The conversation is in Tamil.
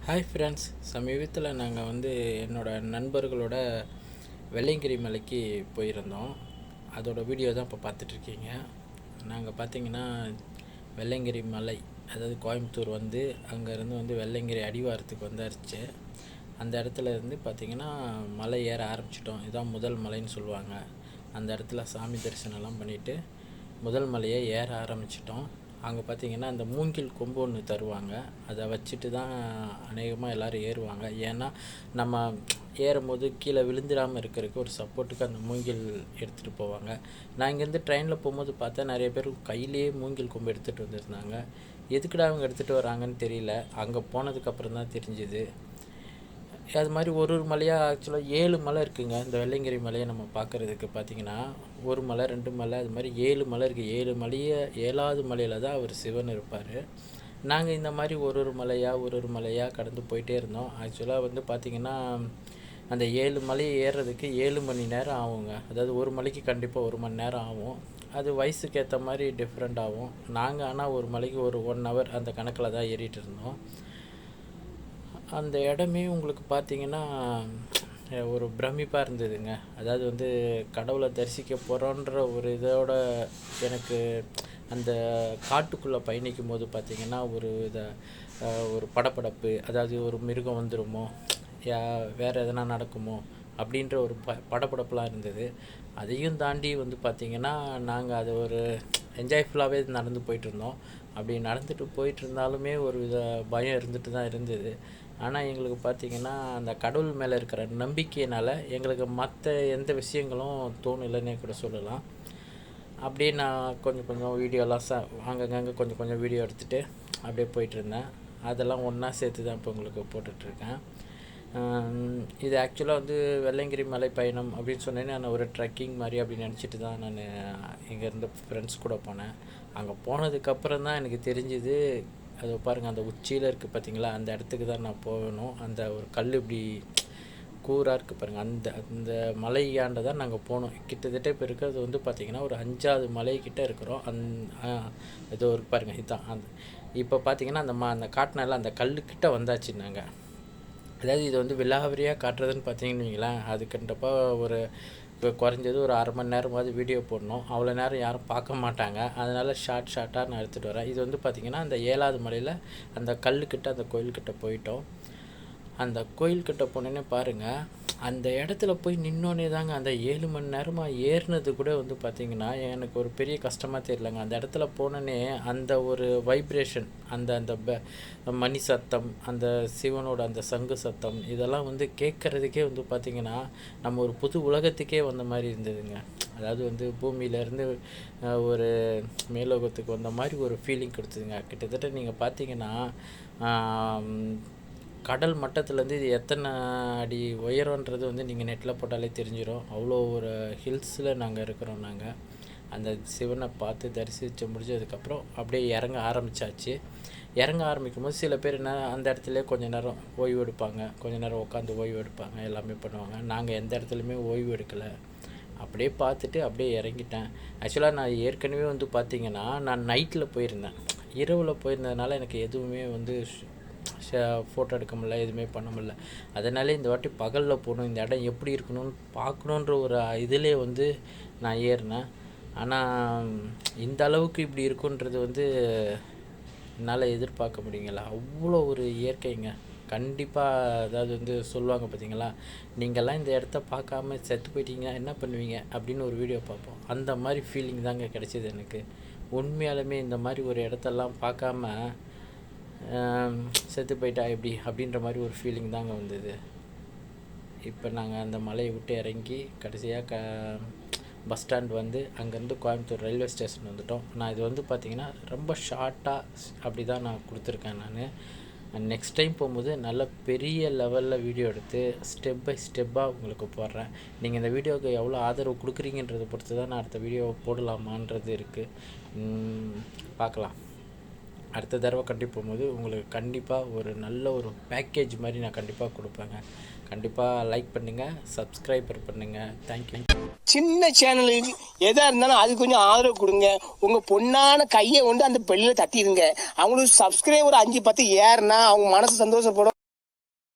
ஹாய் ஃப்ரெண்ட்ஸ், சமீபத்தில் நாங்கள் என்னோடய நண்பர்களோட வெள்ளையங்கிரி மலைக்கு போயிருந்தோம். அதோட வீடியோ தான் இப்போ பார்த்துட்ருக்கீங்க. நாங்கள் பார்த்திங்கன்னா வெள்ளையங்கிரி மலை, அதாவது கோயம்புத்தூர் அங்கேருந்து வெள்ளையங்கிரி அடிவாரத்துக்கு வந்தாச்சு. அந்த இடத்துல இருந்து பார்த்திங்கன்னா மலை ஏற ஆரம்பிச்சிட்டோம். இதுதான் முதல் மலைன்னு சொல்லுவாங்க. அந்த இடத்துல சாமி தரிசனம்லாம் பண்ணிவிட்டு முதல் மலையை ஏற ஆரம்பிச்சிட்டோம். அங்கே பார்த்திங்கன்னா அந்த மூங்கில் கொம்பு ஒன்று தருவாங்க. அதை வச்சுட்டு தான் அநேகமாக எல்லோரும் ஏறுவாங்க. ஏன்னா நம்ம ஏறும்போது கீழே விழுந்துடாமல் இருக்கிறதுக்கு ஒரு சப்போர்ட்டுக்கு அந்த மூங்கில் எடுத்துகிட்டு போவாங்க. நான் இங்கேருந்து ட்ரெயினில் போகும்போது பார்த்தா நிறைய பேர் கையிலேயே மூங்கில் கொம்பு எடுத்துகிட்டு வந்திருந்தாங்க. எதுக்குடா அவங்க எடுத்துகிட்டு வராங்கன்னு தெரியல. அங்கே போனதுக்கப்புறம் தான் தெரிஞ்சுது. அது மாதிரி ஒரு மலையாக ஆக்சுவலாக 7 மலை இருக்குதுங்க. இந்த வெள்ளையங்கிரி மலையை நம்ம பார்க்குறதுக்கு பார்த்திங்கன்னா ஒரு மலை 2 மலை அது மாதிரி 7 மலை இருக்குது. 7வது மலையில் தான் அவர் சிவன் இருப்பார். நாங்கள் இந்த மாதிரி ஒரு மலையாக கடந்து போயிட்டே இருந்தோம். ஆக்சுவலாக பார்த்திங்கன்னா அந்த 7 மலையை ஏறுறதுக்கு 7 மணி நேரம் ஆகுங்க. அதாவது ஒரு மலைக்கு கண்டிப்பாக 1 மணி நேரம் ஆகும். அது வயசுக்கு ஏற்ற மாதிரி டிஃப்ரெண்ட் ஆகும். நாங்கள் ஆனால் ஒரு மலைக்கு ஒரு 1 ஹவர் அந்த கணக்கில் தான் ஏறிட்டு இருந்தோம். அந்த இடமே உங்களுக்கு பார்த்திங்கன்னா ஒரு பிரமிப்பாக இருந்ததுங்க. அதாவது கடவுளை தரிசிக்க போகிறோன்ற ஒரு இதோட எனக்கு அந்த காட்டுக்குள்ளே பயணிக்கும் போது பார்த்திங்கன்னா ஒரு படபடப்பு, அதாவது ஒரு மிருகம் வந்துடுமோ, வேறு எதனா நடக்குமோ அப்படின்ற ஒரு படபடப்புலாம் இருந்தது. அதையும் தாண்டி பார்த்திங்கன்னா நாங்கள் அது ஒரு என்ஜாய்ஃபுல்லாகவே நடந்து போயிட்டுருந்தோம். அப்படி நடந்துட்டு போயிட்டு இருந்தாலுமே ஒரு வித பயம் இருந்துட்டு தான் இருந்தது. ஆனால் எங்களுக்கு பார்த்திங்கன்னா அந்த கடவுள் மேலே இருக்கிற நம்பிக்கையினால் எங்களுக்கு மற்ற எந்த விஷயங்களும் தோணலைன்னே கூட சொல்லலாம். அப்படியே நான் கொஞ்சம் வீடியோலாம் அங்கங்கே கொஞ்சம் வீடியோ எடுத்துகிட்டு அப்படியே போயிட்டுருந்தேன். அதெல்லாம் ஒன்றா சேர்த்து தான் இப்போ உங்களுக்கு போட்டுட்ருக்கேன். இது ஆக்சுவலாக வெள்ளையங்கிரி மலை பயணம் அப்படின்னு சொன்னேன்னு நான் ஒரு ட்ரெக்கிங் மாதிரி அப்படின்னு நினச்சிட்டு தான் நான் இங்கேருந்து ஃப்ரெண்ட்ஸ் கூட போனேன். அங்கே போனதுக்கப்புறம் தான் எனக்கு தெரிஞ்சுது. அது பாருங்கள், அந்த உச்சியில் இருக்குது பார்த்திங்களா, அந்த இடத்துக்கு தான் நான் போகணும். அந்த ஒரு கல் இப்படி கூராக இருக்குது பாருங்கள், அந்த மலையாண்ட தான் நாங்கள் போனோம். கிட்டத்தட்ட இப்போ இருக்கிறது பார்த்திங்கன்னா ஒரு 5வது மலைக்கிட்ட இருக்கிறோம். இது ஒரு பாருங்கள், இதுதான் இப்போ பார்த்திங்கன்னா அந்த காட்டினால அந்த கல்லுக்கிட்ட வந்தாச்சு நாங்கள். அதாவது இது விலாவரியாக காட்டுறதுன்னு பார்த்தீங்கன்னு வைங்களேன், அது கண்டிப்பாக ஒரு இப்போ குறைஞ்சது ஒரு அரை மணி நேரமாவது வீடியோ போடணும். அவ்வளோ நேரம் யாரும் பார்க்க மாட்டாங்க. அதனால் ஷார்ட்டாக நான் எடுத்துகிட்டு வரேன். இது பார்த்திங்கன்னா அந்த 7வது மலையில் அந்த கல்லுக்கிட்ட அந்த கோயில்கிட்ட போயிட்டோம். அந்த கோயில்கிட்ட போனோன்னே பாருங்கள், அந்த இடத்துல போய் நின்னோன்னே தாங்க அந்த 7 மணி நேரமாக ஏறினது கூட பார்த்திங்கன்னா எனக்கு ஒரு பெரிய கஷ்டமாக தெரியலங்க. அந்த இடத்துல போனோன்னே அந்த ஒரு வைப்ரேஷன், அந்த மணி சத்தம், அந்த சிவனோட அந்த சங்கு சத்தம், இதெல்லாம் கேட்குறதுக்கே பார்த்திங்கன்னா நம்ம ஒரு புது உலகத்துக்கே வந்த மாதிரி இருந்ததுங்க. அதாவது பூமியிலேருந்து ஒரு மேலோகத்துக்கு வந்த மாதிரி ஒரு ஃபீலிங் கொடுத்ததுங்க. கிட்டத்தட்ட நீங்கள் பார்த்திங்கன்னா கடல் மட்டத்துலேருந்து இது எத்தனை அடி உயரன்றது நீங்கள் நெட்டில் போட்டாலே தெரிஞ்சிடும். அவ்வளோ ஒரு ஹில்ஸில் நாங்கள் இருக்கிறோம். நாங்கள் அந்த சிவனை பார்த்து தரிசித்து முடிஞ்சதுக்கப்புறம் அப்படியே இறங்க ஆரம்பித்தாச்சு. இறங்க ஆரம்பிக்கும் போது சில பேர் அந்த இடத்துல கொஞ்சம் நேரம் ஓய்வு எடுப்பாங்க, கொஞ்சம் நேரம் உட்காந்து ஓய்வு எடுப்பாங்க, எல்லாமே பண்ணுவாங்க. நாங்கள் எந்த இடத்துலையுமே ஓய்வு எடுக்கலை. அப்படியே பார்த்துட்டு அப்படியே இறங்கிட்டேன். ஆக்சுவலாக நான் ஏற்கனவே பார்த்திங்கன்னா நான் நைட்டில் போயிருந்தேன். இரவில் போயிருந்ததுனால எனக்கு எதுவுமே ஃபோட்டோ எடுக்க முடியல, எதுவுமே பண்ண முடியல. அதனாலே இந்த வாட்டி பகலில் போகணும், இந்த இடம் எப்படி இருக்கணும்னு பார்க்கணுன்ற ஒரு இதிலே நான் ஏறினேன். ஆனால் இந்த அளவுக்கு இப்படி இருக்குன்றது என்னால் எதிர்பார்க்க முடியுங்களா. அவ்வளோ ஒரு இயற்கைங்க. கண்டிப்பாக அதாவது சொல்லுவாங்க பார்த்தீங்களா, நீங்கள்லாம் இந்த இடத்த பார்க்காம செத்து போயிட்டீங்கன்னா என்ன பண்ணுவீங்க அப்படின்னு ஒரு வீடியோ பார்ப்போம். அந்த மாதிரி ஃபீலிங் தாங்க கிடச்சிது எனக்கு. உண்மையாலுமே இந்த மாதிரி ஒரு இடத்தெல்லாம் பார்க்காம செத்து போயிட்டா எப்படி அப்படின்ற மாதிரி ஒரு ஃபீலிங் தாங்க வந்தது. இப்போ நாங்கள் அந்த மலையை விட்டு இறங்கி கடைசியாக பஸ் ஸ்டாண்ட் அங்கேருந்து கோயம்புத்தூர் ரயில்வே ஸ்டேஷன் வந்துட்டோம். நான் இது பார்த்திங்கன்னா ரொம்ப ஷார்ட்டாக அப்படி தான் நான் கொடுத்துருக்கேன். நான் நெக்ஸ்ட் டைம் போகும்போது நல்ல பெரிய லெவலில் வீடியோ எடுத்து ஸ்டெப் பை ஸ்டெப்பாக உங்களுக்கு போடுறேன். நீங்கள் இந்த வீடியோவுக்கு எவ்வளோ ஆதரவு கொடுக்குறீங்கன்றதை பொறுத்து தான் நான் அடுத்த வீடியோ போடலாமான்றது இருக்குது. பார்க்கலாம். அடுத்த தடவை கண்டிப்பாக போகும்போது உங்களுக்கு கண்டிப்பாக ஒரு நல்ல ஒரு பேக்கேஜ் மாதிரி நான் கண்டிப்பாக கொடுப்பேங்க. கண்டிப்பாக லைக் பண்ணுங்கள், சப்ஸ்கிரைபர் பண்ணுங்கள். தேங்க்யூ. சின்ன சேனலுக்கு எதாக இருந்தாலும் அது கொஞ்சம் ஆதரவு கொடுங்க. உங்கள் பொண்ணான கையை அந்த பெல்லில் தட்டிடுங்க. அவங்களுக்கு சப்ஸ்கிரைபர் 5-10 ஏறுனா அவங்க மனசு சந்தோஷப்படும்.